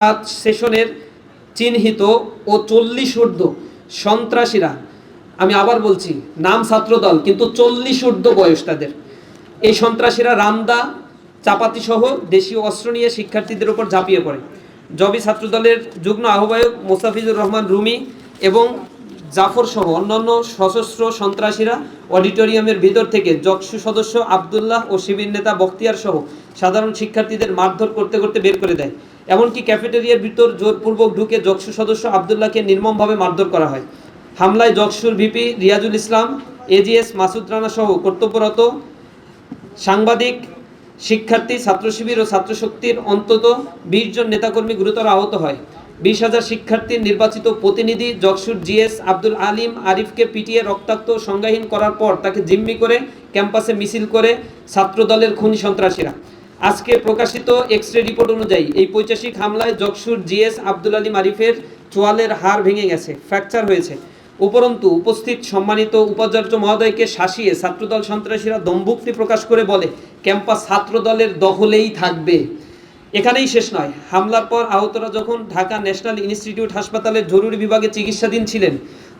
সেশনের চিহ্নিত ও 40 ঊর্ধ্ব সন্ত্রাসীরা, আমি আবার বলছি নাম ছাত্রদল কিন্তু 40 ঊর্ধ্ব বয়স তাদের, এই সন্ত্রাসীরা রামদা চাপাতি সহ দেশীয় অস্ত্র নিয়ে শিক্ষার্থীদের উপর ঝাঁপিয়ে পড়ে। জবি ছাত্রদলের যুগ্ম আহ্বায়ক মোস্তাফিজুর রহমান রুমি এবং জাফর সহ অন্যান্য সশস্ত্র সন্ত্রাসীরা অডিটোরিয়ামের ভিতর থেকে জকসু সদস্য আবদুল্লাহ ও শিবির নেতা বখতিয়ার সহ সাধারণ শিক্ষার্থীদের মারধর করতে করতে বের করে দেয়। এমনকি ক্যাফেটেরিয়ার ভিতর জোরপূর্বক ঢুকে জকসু সদস্য আবদুল্লাহকে নির্মমভাবে মারধর করা হয়। হামলায় জকসুর ভিপি রিয়াজুল ইসলাম, এজিএস মাসুদ রানা সহ কর্তব্যরত সাংবাদিক, শিক্ষার্থী, ছাত্র শিবির ও ছাত্রশক্তির অন্তত 20 জন নেতাকর্মী গুরুতর আহত হয়। 20,000 শিক্ষার্থীর নির্বাচিত প্রতিনিধি জকসুর জিএস আব্দুল আলিম আরিফকে পিটিয়ে রক্তাক্ত সংজ্ঞাহীন করার পর তাকে জিম্মি করে ক্যাম্পাসে মিছিল করে ছাত্রদলের খুনি সন্ত্রাসীরা। আজকে প্রকাশিত এক্সরে রিপোর্ট অনুযায়ী এই পৈশাচিক হামলায় জকসুর জিএস আব্দুল আলিম আরিফের চোয়ালের হাড় ভেঙে গেছে, ফ্র্যাকচার হয়েছে। উপরন্তু উপস্থিত সম্মানিত উপাচার্য মহোদয়কে শাসিয়ে ছাত্রদল সন্ত্রাসীরা দম্ভুক্তি প্রকাশ করে বলে ক্যাম্পাস ছাত্রদলের দখলেই থাকবে। এখানেই শেষ নয়, হামলার পর আহতরা যখন ঢাকা ন্যাশনাল ইনস্টিটিউট হাসপাতালের জরুরি বিভাগে চিকিৎসাধীন ছিলেন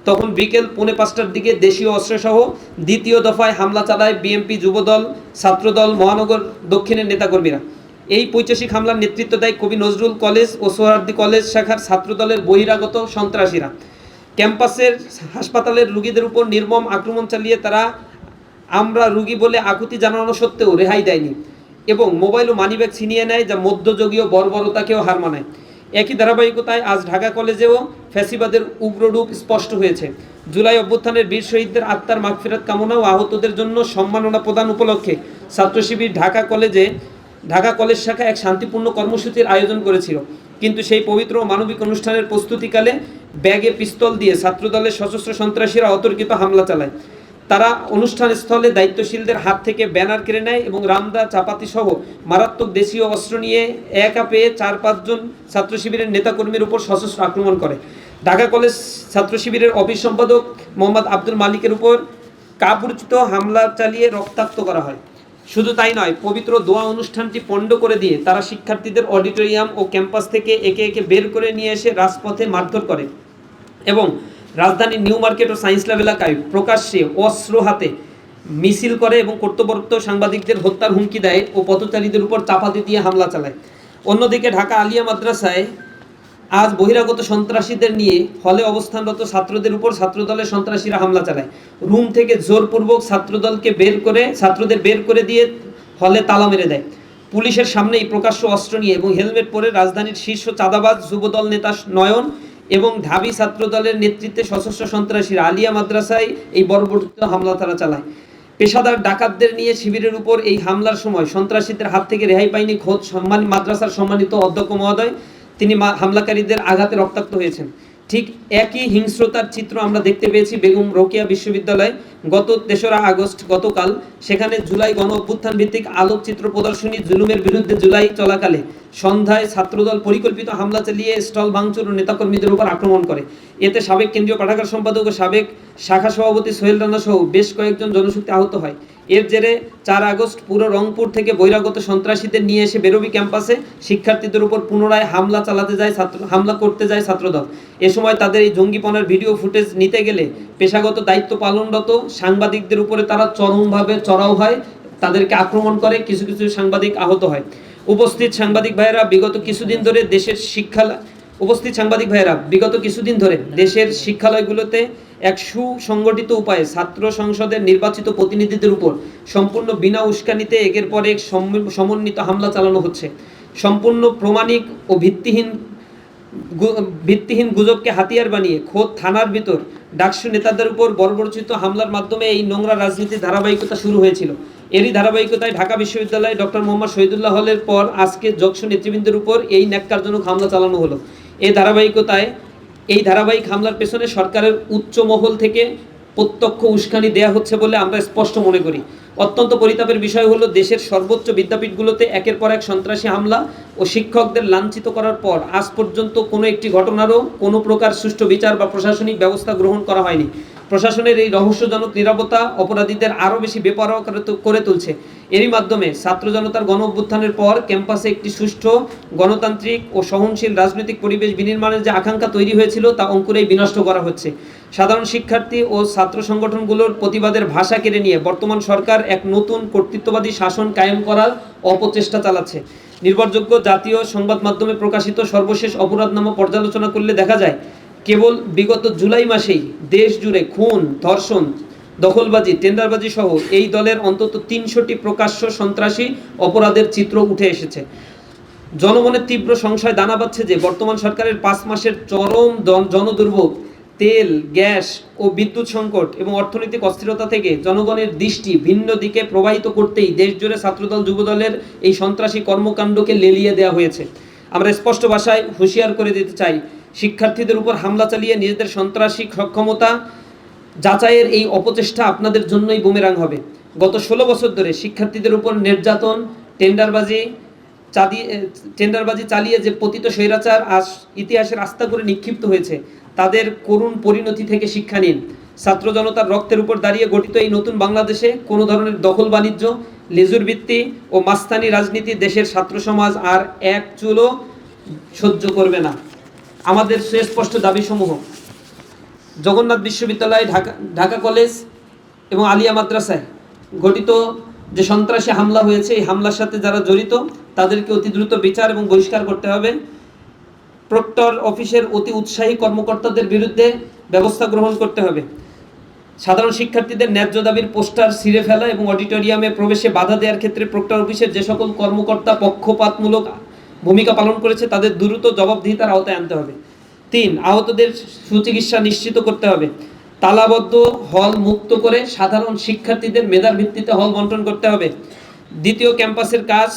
তখন বিকেল 4:45টার দিকে দেশীয় অস্ত্রসহ দ্বিতীয় দফায় হামলা চালায় বিএনপি, যুবদল, ছাত্রদল, মহানগর দক্ষিণের নেতাকর্মীরা। এই পৈশাচিক হামলার নেতৃত্ব দেয় কবি নজরুল কলেজ ও সোহরাওয়ার্দী কলেজ শাখার ছাত্রদলের বহিরাগত সন্ত্রাসীরা। ক্যাম্পাসের হাসপাতালের রোগীদের উপর নির্মম আক্রমণ চালিয়ে তারা আমরা রোগী বলে আকুতি জানানো সত্ত্বেও রেহাই দেয়নি এবং মোবাইল ও মানিব্যাগ ছিনিয়ে নেয়, যা মধ্যযুগীয় বর্বরতাকেও হার মানায়। একই ধারাবাহিকতায় আজ ঢাকা কলেজেও ফ্যাসিবাদের উগ্ররূপ স্পষ্ট হয়েছে। জুলাই অভ্যুত্থানের বীর শহীদদের আত্মার মাগফিরাত কামনা ও আহতদের জন্য সম্মাননা প্রদান উপলক্ষে ছাত্র শিবির ঢাকা কলেজ শাখা এক শান্তিপূর্ণ কর্মসূচির আয়োজন করেছিল, কিন্তু সেই পবিত্র মানবিক অনুষ্ঠানের প্রস্তুতিকালে ব্যাগে পিস্তল দিয়ে ছাত্রদলের সশস্ত্র সন্ত্রাসীরা অতর্কিত হামলা চালায়। তারা অনুষ্ঠানস্থলে দায়িত্বশীলদের হাত থেকে ব্যানার কেড়ে নেয় এবং রামদা চাপাতি সহ মারাত্মক দেশীয় অস্ত্র নিয়ে একা পেয়ে 4-5 জন ছাত্র শিবিরের নেতাকর্মীর উপর সশস্ত্র আক্রমণ করে। ঢাকা কলেজ ছাত্র শিবিরের অফিস সম্পাদক মোহাম্মদ আব্দুল মালিকের উপর কাপুরুচিত হামলা চালিয়ে রক্তাক্ত করা হয়। শুধু তাই নয়, পবিত্র দোয়া অনুষ্ঠানটি পণ্ড করে দিয়ে তারা শিক্ষার্থীদের অডিটোরিয়াম ও ক্যাম্পাস থেকে একে একে বের করে নিয়ে এসে রাজপথে মারধর করে এবং রাজধানীর নিউ মার্কেট ও সায়েন্স ল্যাব এলাকায় প্রকাশ্যে অস্ত্র হাতে মিছিল করে এবং কর্তব্যরত সাংবাদিকদের হত্যার হুমকি দেয় ও পথচারীদের উপর চাপাতি দিয়ে হামলা চালায়। অন্যদিকে ঢাকা আলিয়া মাদ্রাসায় আজ বহিরাগত সন্ত্রাসীদের নিয়ে হলে অবস্থানরত ছাত্রদের উপর ছাত্রদলের সন্ত্রাসীরা হামলা চালায়। রুম থেকে জোরপূর্বক ছাত্রদের বের করে দিয়ে হলে তালা মেরে দেয়। পুলিশের সামনেই প্রকাশ্য অস্ত্র নিয়ে এবং হেলমেট পরে রাজধানীর শীর্ষ চাঁদাবাজ যুবদল নেতা নয়ন এবং ঢাবি ছাত্রদলের নেতৃত্বে সশস্ত্র সন্ত্রাসীরা আলিয়া মাদ্রাসায় এই বর্বরোচিত হামলা তারা চালায়। পেশাদার ডাকাতদের নিয়ে শিবিরের উপর এই হামলার সময় সন্ত্রাসীদের হাত থেকে রেহাই পায়নি খোদ মাদ্রাসার সম্মানিত অধ্যক্ষ মহোদয়, তিনি হামলাকারীদের আঘাতে রক্তাক্ত হয়েছেন। ঠিক একই হিংস্রতার চিত্র আমরা দেখতে পেয়েছি বেগম রোকেয়া বিশ্ববিদ্যালয়ে গত 3রা আগস্ট গতকাল। সেখানে জুলাই গণ অভ্যুত্থান ভিত্তিক আলোকচিত্র প্রদর্শনী জুলুমের বিরুদ্ধে জুলাই চলাকালে সন্ধ্যায় ছাত্রদল পরিকল্পিত হামলা চালিয়ে স্টল ভাঙচুর ও নেতাকর্মীদের উপর আক্রমণ করে। এতে সাবেক কেন্দ্রীয় পাঠাগার সম্পাদক ও সাবেক শাখা সভাপতি সোহেল রানা সহ বেশ কয়েকজন জনশক্তি আহত হয়। এর জেরে 4 আগস্ট পুরো রংপুর থেকে বহিরাগত সন্ত্রাসীদের নিয়ে এসে বেরোবি ক্যাম্পাসে শিক্ষার্থীদের উপর পুনরায় হামলা করতে যায় ছাত্রদল। এ সময় তাদের এই জঙ্গিপনার ভিডিও ফুটেজ নিতে গেলে পেশাগত দায়িত্ব পালনরত সাংবাদিকদের উপরে তারা চরমভাবে চড়াও হয়, তাদেরকে আক্রমণ করে, কিছু কিছু সাংবাদিক আহত হয়। উপস্থিত সাংবাদিক ভাইয়েরা বিগত কিছুদিন ধরে দেশের শিক্ষালয়গুলোতে এক সুসংগঠিত উপায়ে ছাত্র সংসদের নির্বাচিত প্রতিনিধিদের উপর সম্পূর্ণ বিনা উস্কানিতে একের পর এক সমন্বিত হামলা চালানো হচ্ছে। সম্পূর্ণ প্রমাণিক ও ভিত্তিহীন গুজবকে হাতিয়ার বানিয়ে খোদ থানার ভিতর ডাকসু নেতাদের উপর বর্বরোচিত হামলার মাধ্যমে এই নোংরা রাজনীতির ধারাবাহিকতা শুরু হয়েছিল। এরই ধারাবাহিকতায় ঢাকা বিশ্ববিদ্যালয়ে ডক্টর মোহাম্মদ শহীদুল্লাহ হলের পর আজকে জকসু নেতৃবৃন্দের উপর এই ন্যাক্কারজনক হামলা চালানো হলো। এই ধারাবাহিক হামলার পেছনে সরকারের উচ্চ মহল থেকে প্রত্যক্ষ উস্কানি দেয়া হচ্ছে বলে আমরা স্পষ্ট মনে করি। অত্যন্ত পরিতাপের বিষয় হলো দেশের সর্বোচ্চ বিদ্যাপীঠগুলোতে একের পর এক সন্ত্রাসী হামলা ও শিক্ষকদের লাঞ্ছিত করার পর আজ পর্যন্ত কোনো একটি ঘটনারও কোনো প্রকার সুষ্ঠু বিচার বা প্রশাসনিক ব্যবস্থা গ্রহণ করা হয়নি। প্রশাসনের এই রহস্যজনক নীরবতা অপরাধীদের আরও বেশি বেপরোয়া করে তুলছে। এরই মাধ্যমে ছাত্র জনতার গণ অভ্যুত্থানের পর ক্যাম্পাসে একটি সুষ্ঠু গণতান্ত্রিক ও সহনশীল রাজনৈতিক পরিবেশ বিনির্মাণের যে আকাঙ্ক্ষা তৈরি হয়েছিল তা অঙ্কুরেই বিনষ্ট করা হচ্ছে। সাধারণ শিক্ষার্থী ও ছাত্র সংগঠনগুলোর প্রতিবাদের ভাষা কেড়ে নিয়ে বর্তমান সরকার এক নতুন কর্তৃত্ববাদী শাসন কায়েম করার অপচেষ্টা চালাচ্ছে। নির্ভরযোগ্য জাতীয় সংবাদ মাধ্যমে প্রকাশিত সর্বশেষ অপরাধনামা পর্যালোচনা করলে দেখা যায়, কেবল বিগত জুলাই মাসেই দেশ জুড়ে খুন, ধর্ষণ, দখলবাজি, টেন্ডারবাজি সহ এই দলের অন্তত ৩০০টি প্রকাশ্য সন্ত্রাসী অপরাধের চিত্র উঠে এসেছে। জনমনের তীব্র সংশয় দানা বাঁধছে যে বর্তমান সরকারের ৫ মাসের চরম জনদুর্ভোগ, তেল, গ্যাস ও বিদ্যুৎ সংকট এবং অর্থনৈতিক অস্থিরতা থেকে জনগণের দৃষ্টি ভিন্ন দিকে প্রবাহিত করতেই দেশজুড়ে ছাত্রদল যুবদলের এই সন্ত্রাসী কর্মকাণ্ডকে লেলিয়ে দেওয়া হয়েছে। আমরা স্পষ্ট ভাষায় হুঁশিয়ার করে দিতে চাই, শিক্ষার্থীদের উপর হামলা চালিয়ে নিজেদের সন্ত্রাসী সক্ষমতা যাচাইয়ের এই অপচেষ্টা আপনাদের জন্যই বুমেরাং হবে। গত ১৬ বছর ধরে শিক্ষার্থীদের উপর নির্যাতন, টেন্ডারবাজি চালিয়ে যে পতিত স্বৈরাচার আজ ইতিহাসের আস্থা করে নিক্ষিপ্ত হয়েছে, তাদের করুণ পরিণতি থেকে শিক্ষা নিন। ছাত্র জনতার রক্তের উপর দাঁড়িয়ে গঠিত এই নতুন বাংলাদেশে কোনো ধরনের দখল বাণিজ্য, লেজুর ভিত্তি ও মাস্তানি রাজনীতি দেশের ছাত্র সমাজ আর এক চুলও সহ্য করবে না। আমাদের সুস্পষ্ট দাবিসমূহ: জগন্নাথ বিশ্ববিদ্যালয়, ঢাকা কলেজ এবং আলিয়া মাদ্রাসায় ঘটিত যে সন্ত্রাসী হামলা হয়েছে, এই হামলার সাথে যারা জড়িত তাদেরকে অতি দ্রুত বিচার এবং বহিষ্কার করতে হবে। প্রক্টর অফিসের অতি উৎসাহী কর্মকর্তাদের বিরুদ্ধে ব্যবস্থা গ্রহণ করতে হবে। সাধারণ শিক্ষার্থীদের ন্যায্য দাবির পোস্টার ছিঁড়ে ফেলা এবং অডিটোরিয়ামে প্রবেশে বাধা দেওয়ার ক্ষেত্রে প্রক্টর অফিসের যে সকল কর্মকর্তা পক্ষপাতমূলক ভূমিকা পালন করেছে তাদের দ্রুত জবাবদিহিতার আওতায় আনতে হবে। ৩. আহতদের সুচিকিৎসা নিশ্চিত করতে হবে। তালাবদ্ধ হল মুক্ত করে সাধারণ শিক্ষার্থীদের মেধার ভিত্তিতে হল বন্টন করতে হবে। দ্বিতীয় ক্যাম্পাসের কাজ,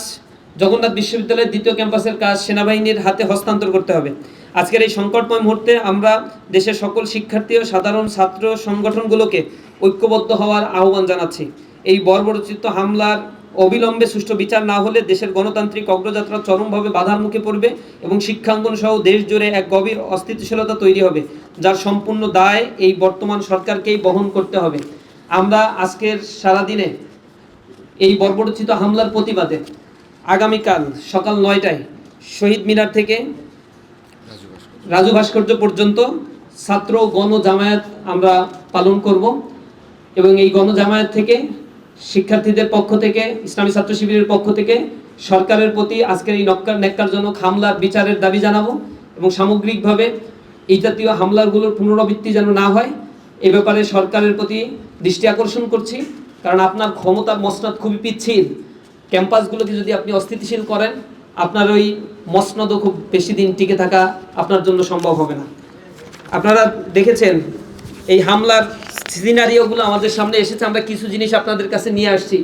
জগন্নাথ বিশ্ববিদ্যালয়ের দ্বিতীয় ক্যাম্পাসের কাজ সেনাবাহিনীর হাতে হস্তান্তর করতে হবে। আজকের এই সংকটময় মুহূর্তে আমরা দেশের সকল শিক্ষার্থী ও সাধারণ ছাত্র সংগঠনগুলোকে ঐক্যবদ্ধ হওয়ার আহ্বান জানাচ্ছি। এই বর্বরোচিত হামলার অবিলম্বে সুষ্ঠু বিচার না হলে দেশের গণতান্ত্রিক অগ্রযাত্রা চরমভাবে বাধার মুখে পড়বে এবং শিক্ষাঙ্গন সহ দেশ জুড়ে এক গভীর অস্থিতিশীলতা তৈরি হবে, যার সম্পূর্ণ দায় এই বর্তমান সরকারকেই বহন করতে হবে। আমরা আজকের সারাদিনে এই বর্বরোচিত হামলার প্রতিবাদে আগামীকাল সকাল ৯টায় শহীদ মিনার থেকে রাজু ভাস্কর্য পর্যন্ত ছাত্র গণজামায়াত আমরা পালন করব এবং এই গণজামায়াত থেকে শিক্ষার্থীদের পক্ষ থেকে, ইসলামী ছাত্র শিবিরের পক্ষ থেকে সরকারের প্রতি আজকের এই ন্যাক্কারজনক হামলার বিচারের দাবি জানাবো এবং সামগ্রিকভাবে এই জাতীয় হামলাগুলোর পুনরাবৃত্তি যেন না হয় এ ব্যাপারে সরকারের প্রতি দৃষ্টি আকর্ষণ করছি। কারণ আপনার ক্ষমতার মসনদ খুবই পিচ্ছিল, ক্যাম্পাসগুলোকে যদি আপনি অস্থিতিশীল করেন, আপনার ওই মসনদও খুব বেশি দিন টিকে থাকা আপনার জন্য সম্ভব হবে না। আপনারা দেখেছেন এই হামলার সিনারিওগুলো আমাদের সামনে এসেছে, আমরা কিছু জিনিস আপনাদের কাছে নিয়ে আসছি।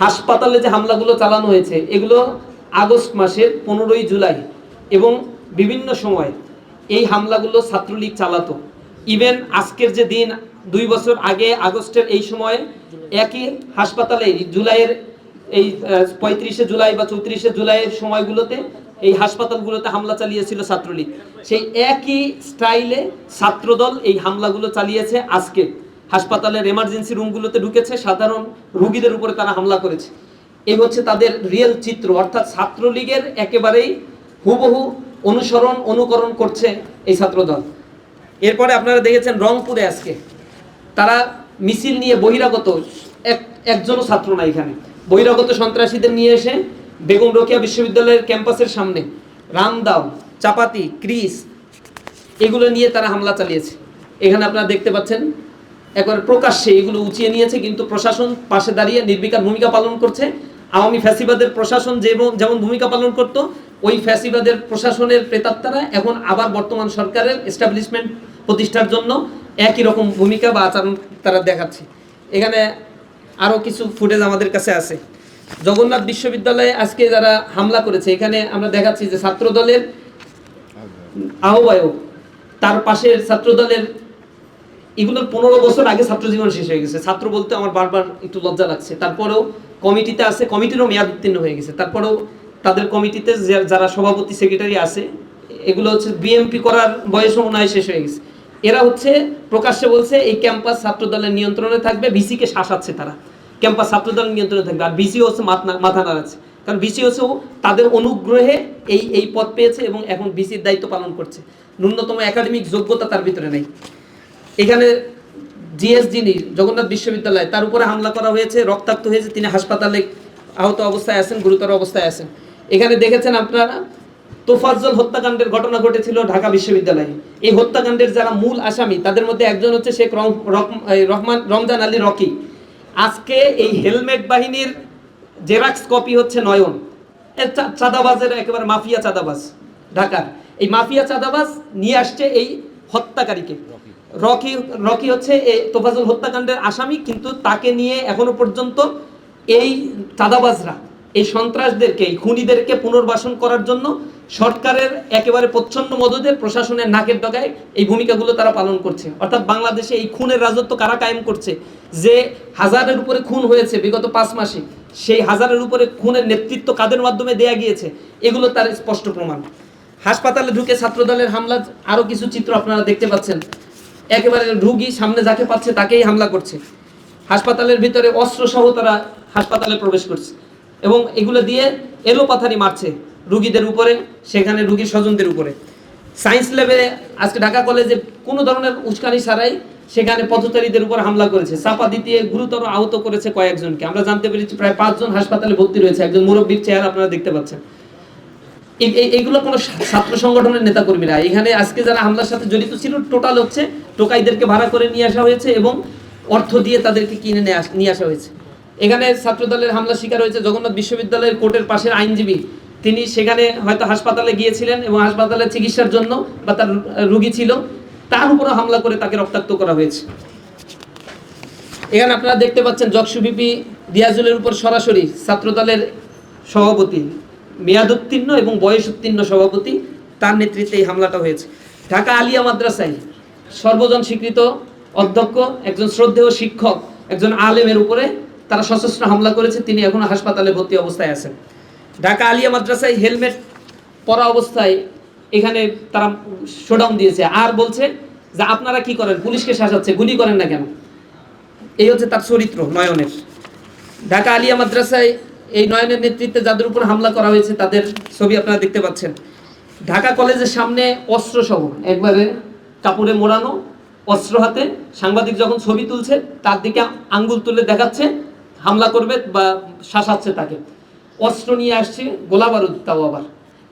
হাসপাতালে যে হামলাগুলো চালানো হয়েছে এগুলো আগস্ট মাসের 15ই জুলাই এবং বিভিন্ন সময় এই হামলাগুলো ছাত্রলীগ চালাতো। ইভেন আজকের যে দিন 2 বছর আগে আগস্টের এই সময় একই হাসপাতালে জুলাইয়ের এই 35শে জুলাই বা 34শে জুলাইয়ের সময়গুলোতে এই হাসপাতালগুলোতে হামলা চালিয়েছিল ছাত্রলীগ। সেই একই স্টাইলে ছাত্রদল এই হামলাগুলো চালিয়েছে। আজকে হাসপাতালের এমার্জেন্সি রুমগুলোতে ঢুকেছে, সাধারণ রোগীদের উপরে তারা হামলা করেছে। এই হচ্ছে তাদের রিয়েল চিত্র, অর্থাৎ ছাত্রলীগের একেবারেই হুবহু অনুকরণ করছে এই ছাত্রদল। এরপরে আপনারা দেখেছেন রংপুরে আজকে তারা মিছিল নিয়ে বহিরাগত একজনও ছাত্র না, এখানে বহিরাগত সন্ত্রাসীদের নিয়ে এসে বেগম রোকেয়া বিশ্ববিদ্যালয়ের ক্যাম্পাসের সামনে রামদাও, চাপাতি, ক্রিস এগুলো নিয়ে তারা হামলা চালিয়েছে। এখানে আপনারা দেখতে পাচ্ছেন একবার প্রকাশ্যে এগুলো উঁচিয়ে নিয়েছে, কিন্তু প্রশাসন পাশে দাঁড়িয়ে নির্বিকার ভূমিকা পালন করছে। আওয়ামী ফ্যাসিবাদের প্রশাসন যেমন ভূমিকা পালন করত, ওই ফ্যাসিবাদের প্রশাসনের প্রেতাত্মারা এখন আবার বর্তমান সরকারের এস্টাবলিশমেন্ট প্রতিষ্ঠার জন্য একই রকম ভূমিকা বা আচরণ তারা দেখাচ্ছে। এখানে আরও কিছু ফুটেজ আমাদের কাছে আছে। জগন্নাথ বিশ্ববিদ্যালয়ে আজকে যারা হামলা করেছে, এখানে আমরা দেখাচ্ছি যে ছাত্রদলের আহ্বায়ক, তার পাশের ছাত্রদলের, এগুলোর 15 বছর আগে ছাত্র জীবন শেষ হয়ে গেছে। ছাত্র বলতে আমার বারবার একটু লজ্জা লাগছে। তারপরেও কমিটিতে আছে, কমিটিরও মেয়াদ উত্তীর্ণ হয়ে গেছে। তারপরেও তাদের কমিটিতে যারা সভাপতি সেক্রেটারি আছে, এগুলো হচ্ছে বিএমপি করার বয়সও মনে হয় শেষ হয়ে গেছে। এরা হচ্ছে প্রকাশ্যে বলছে এই ক্যাম্পাস ছাত্রদলের নিয়ন্ত্রণে থাকবে, ভিসিকে শাসাচ্ছে তারা, ক্যাম্পাস ছাত্রদলের নিয়ন্ত্রণে থাকবে, আর ভিসি হচ্ছে মাথা নাড়াচ্ছে, কারণ ভিসি হচ্ছে তাদের অনুগ্রহে এই পদ পেয়েছে এবং এখন ভিসির দায়িত্ব পালন করছে। ন্যূনতম একাডেমিক যোগ্যতা তার ভিতরে নেই। এখানে জিএস যিনি জগন্নাথ বিশ্ববিদ্যালয়, তার উপরে হামলা করা হয়েছে, রক্তাক্ত হয়েছে, তিনি হাসপাতালে আহত অবস্থায় আছেন, গুরুতর অবস্থায় আছেন। এখানে দেখেছেন আপনারা তোফাজ্জল হত্যাকাণ্ডের ঘটনা ঘটেছিল ঢাকা বিশ্ববিদ্যালয়ে। এই হত্যাকাণ্ডের যারা মূল আসামি তাদের মধ্যে একজন হচ্ছে শেখ রমজান আলী রকি। আজকে এই হেলমেট বাহিনীর জেরাক্স কপি হচ্ছে নয়ন, চাঁদাবাজের একেবারে মাফিয়া চাঁদাবাজ ঢাকার, এই মাফিয়া চাঁদাবাজ নিয়ে আসছে এই হত্যাকারীকে। রকি হচ্ছে এই তোফাজ্জল হত্যাকাণ্ডের আসামি, কিন্তু তাকে নিয়ে এখনো পর্যন্ত এই চাঁদাবাজরা এই সন্ত্রাসদেরকে, এই খুনিদেরকে পুনর্বাসন করার জন্য সরকারের একেবারে প্রচ্ছন্ন মদদে প্রশাসনের নাকের ডগায় এই ভূমিকাগুলো তারা পালন করছে। অর্থাৎ বাংলাদেশে এই খুনের রাজত্ব কারা কায়েম করছে? যে হাজারের উপরে খুন হয়েছে বিগত 5 মাসে, সেই হাজারের উপরে খুনের নেতৃত্ব কাদের মাধ্যমে দেয়া গিয়েছে, এগুলো তার স্পষ্ট প্রমাণ। হাসপাতালে ঢুকে ছাত্রদলের হামলার আরো কিছু চিত্র আপনারা দেখতে পাচ্ছেন। একেবারে রুগী সামনে যাকে পাচ্ছে তাকেই হামলা করছে। হাসপাতালের ভিতরে অস্ত্র সহ তারা হাসপাতালে প্রবেশ করছে এবং এগুলো দিয়ে এলোপাথারি মারছে রুগীদের উপরে, সেখানে রুগীর স্বজনদের উপরে। সায়েন্স ল্যাবে আজকে ঢাকা কলেজে কোনো ধরনের উস্কানি ছাড়াই সেখানে পথচারীদের উপর হামলা করেছে, চাপা দিয়ে গুরুতর আহত করেছে কয়েকজনকে। আমরা জানতে পেরেছি প্রায় 5 জন হাসপাতালে ভর্তি রয়েছে। একজন মুরব্বীর চেহারা আপনারা দেখতে পাচ্ছেন। এইগুলো কোনো ছাত্র সংগঠনের নেতাকর্মীরা, এখানে আজকে যারা হামলার সাথে জড়িত ছিল টোটাল হচ্ছে টোকাইদেরকে ভাড়া করে নিয়ে আসা হয়েছে এবং অর্থ দিয়ে তাদেরকে কিনে নিয়ে আসা হয়েছে। এখানে ছাত্রদলের হামলার শিকার হয়েছে জগন্নাথ বিশ্ববিদ্যালয়ের কোর্টের পাশের আইনজীবী। তিনি সেখানে হয়তো হাসপাতালে গিয়েছিলেন এবং হাসপাতালে চিকিৎসার জন্য বা তার রুগী ছিল, তার উপরে হামলা করে তাকে রক্তাক্ত করা হয়েছে। এখানে আপনারা দেখতে পাচ্ছেন জকসুবিপি রিয়াজুলের উপর সরাসরি ছাত্রদলের সভাপতি, মেয়াদোত্তীর্ণ এবং বয়সোত্তীর্ণ সভাপতি, তার নেতৃত্বে এই হামলাটা হয়েছে। ঢাকা আলিয়া মাদ্রাসায় সর্বজন স্বীকৃত অধ্যক্ষ, একজন শ্রদ্ধেয় শিক্ষক, একজন আলেমের উপরে তারা সশস্ত্র হামলা করেছে, তিনি এখনো হাসপাতালে ভর্তি অবস্থায় আছেন। ঢাকা আলিয়া মাদ্রাসায় হেলমেট পরা অবস্থায় এখানে তারা শোডাউন দিয়েছে, আর বলছে যে আপনারা কি করেন, পুলিশকে শাসাচ্ছে, গুলি করেন না কেন? এই হচ্ছে তার চরিত্র নয়নের। ঢাকা আলিয়া মাদ্রাসায় এই নয়নের নেতৃত্বে যাদের উপর হামলা করা হয়েছে তাদের ছবি আপনারা দেখতে পাচ্ছেন। ঢাকা কলেজের সামনে অস্ত্র সহ একবারে কাপড়ে মোড়ানো অস্ত্র হাতে সাংবাদিক যখন ছবি তুলছে তার দিকে আঙ্গুল তুলে দেখাচ্ছে হামলা করবে বা শাসাচ্ছে তাকে। অস্ত্র নিয়ে আসছে, গোলা বারুদ, তাও আবার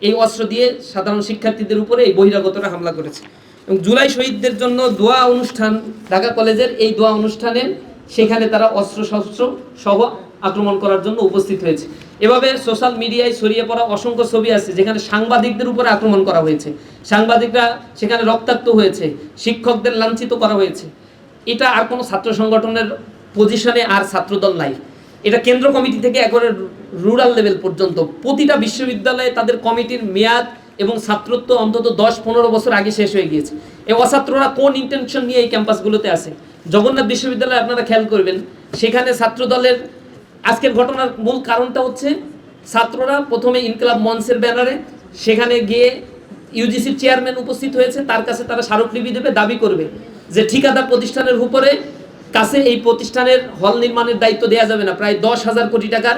এই অস্ত্র দিয়ে সাধারণ শিক্ষার্থীদের উপরে এই বহিরাগতরা হামলা করেছে। এবং জুলাই শহীদদের জন্য দোয়া অনুষ্ঠান ঢাকা কলেজের, এই দোয়া অনুষ্ঠানে সেখানে তারা অস্ত্র শস্ত্র সহ আক্রমণ করার জন্য উপস্থিত হয়েছে। এভাবে সোশ্যাল মিডিয়ায় ছড়িয়ে পড়া অসংখ্য ছবি আছে যেখানে সাংবাদিকদের উপরে আক্রমণ করা হয়েছে, সাংবাদিকরা সেখানে রক্তাক্ত হয়েছে, শিক্ষকদের লাঞ্ছিত করা হয়েছে। এটা আর কোনো ছাত্র সংগঠনের পজিশনে আর ছাত্রদল নাই। এটা কেন্দ্র কমিটি থেকে একবারে রুরাল লেভেল পর্যন্ত প্রতিটা বিশ্ববিদ্যালয়ে তাদের কমিটির মেয়াদ এবং ছাত্রত্ব অন্তত 10-15 বছর আগে শেষ হয়ে গিয়েছে। এই অছাত্ররা কোন ইন্টেনশন নিয়ে এই ক্যাম্পাসগুলোতে আছে? জগন্নাথ বিশ্ববিদ্যালয়ে আপনারা খেয়াল করবেন, সেখানে ছাত্রদলের আজকের ঘটনার মূল কারণটা হচ্ছে ছাত্ররা প্রথমে ইনকলাব মঞ্চের ব্যানারে সেখানে গিয়ে ইউজিসির চেয়ারম্যান উপস্থিত হয়েছে, তার কাছে তারা স্মারকলিপি দেবে, দাবি করবে যে ঠিকাদার প্রতিষ্ঠানের উপরে কাছে এই প্রতিষ্ঠানের হল নির্মাণের দায়িত্ব দেওয়া যাবে না। প্রায় 10,000 কোটি টাকার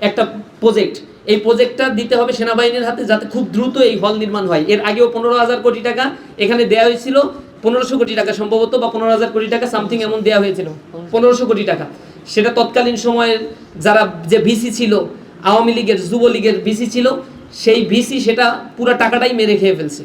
একটা প্রজেক্ট, এই প্রজেক্টটা দিতে হবে সেনাবাহিনীর হাতে যাতে খুব দ্রুত এই হল নির্মাণ হয়। এর আগেও 15,000 কোটি টাকা এখানে দেওয়া হয়েছিল, 1500 কোটি টাকা সম্ভবত, বা 15,000 কোটি টাকা সামথিং এমন দেওয়া হয়েছিল, 1500 কোটি টাকা। সেটা তৎকালীন সময়ের যারা যে ভিসি ছিল, আওয়ামী লীগের যুবলীগের ভিসি ছিল, সেই ভিসি সেটা পুরো টাকাটাই মেরে খেয়ে ফেলছে।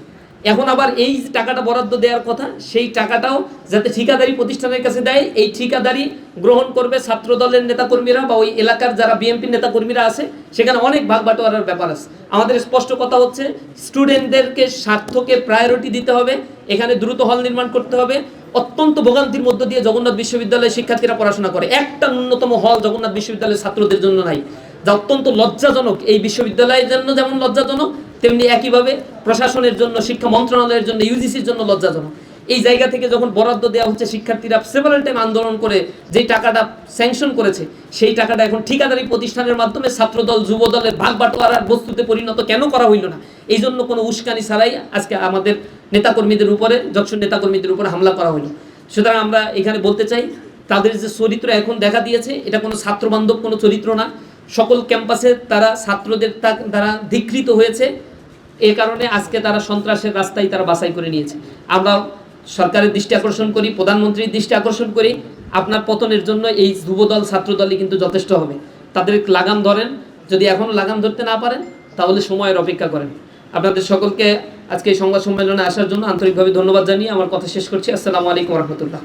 এখন আবার এই টাকাটা বরাদ্দ দেওয়ার কথা, সেই টাকাটাও যাতে ঠিকাদারি প্রতিষ্ঠানের কাছে দেয়, এই ঠিকাদারি গ্রহণ করবে ছাত্র দলের নেতাকর্মীরা বা ওই এলাকার যারা বিএনপির নেতাকর্মীরা আছে, সেখানে অনেক ভাগ বাটোয়ারার ব্যাপার আছে। আমাদের স্পষ্ট কথা হচ্ছে স্টুডেন্টদেরকে স্বার্থকে প্রায়োরিটি দিতে হবে, এখানে দ্রুত হল নির্মাণ করতে হবে। অত্যন্ত ভোগান্তির মধ্য দিয়ে জগন্নাথ বিশ্ববিদ্যালয়ের শিক্ষার্থীরা পড়াশোনা করে, একটা ন্যূনতম হল জগন্নাথ বিশ্ববিদ্যালয়ের ছাত্রদের জন্য নাই, যা অত্যন্ত লজ্জাজনক। এই বিশ্ববিদ্যালয়ের জন্য যেমন লজ্জাজনক, তেমনি একইভাবে প্রশাসনের জন্য, শিক্ষা মন্ত্রণালয়ের জন্য, ইউজিসির জন্য লজ্জাজনক। এই জায়গা থেকে যখন বরাদ্দ দেওয়া হচ্ছে, শিক্ষার্থীরা সেভারাল টাইম আন্দোলন করে যেই টাকাটা স্যাংশন করেছে, সেই টাকাটা এখন ঠিকাদারি প্রতিষ্ঠানের মাধ্যমে ছাত্রদল যুবদলের ভাগ বাটোয়ারার বস্তুতে পরিণত কেন করা হইল না? এই জন্য কোনো উস্কানি ছাড়াই আজকে আমাদের নেতাকর্মীদের উপরে, যক্ষণ নেতাকর্মীদের উপরে হামলা করা হলো। সুতরাং আমরা এখানে বলতে চাই, তাদের যে চরিত্র এখন দেখা দিয়েছে, এটা কোনো ছাত্রবান্ধব কোনো চরিত্র না। সকল ক্যাম্পাসে তারা ছাত্রদের দ্বারা ধিকৃত হয়েছে, এই কারণে আজকে তারা সন্ত্রাসের রাস্তায় তারা বাছাই করে নিয়েছে। আমরা সরকারের দৃষ্টি আকর্ষণ করি, প্রধানমন্ত্রীর দৃষ্টি আকর্ষণ করি, আপনার পতনের জন্য এই যুবদল ছাত্রদলই কিন্তু যথেষ্ট হবে। তাদের লাগাম ধরেন, যদি এখনও লাগাম ধরতে না পারেন তাহলে সময়ের অপেক্ষা করেন। আপনাদের সকলকে আজকে এই সংবাদ সম্মেলনে আসার জন্য আন্তরিকভাবে ধন্যবাদ জানিয়ে আমার কথা শেষ করছি। আসসালামু আলাইকুম রহমতুল্লাহ।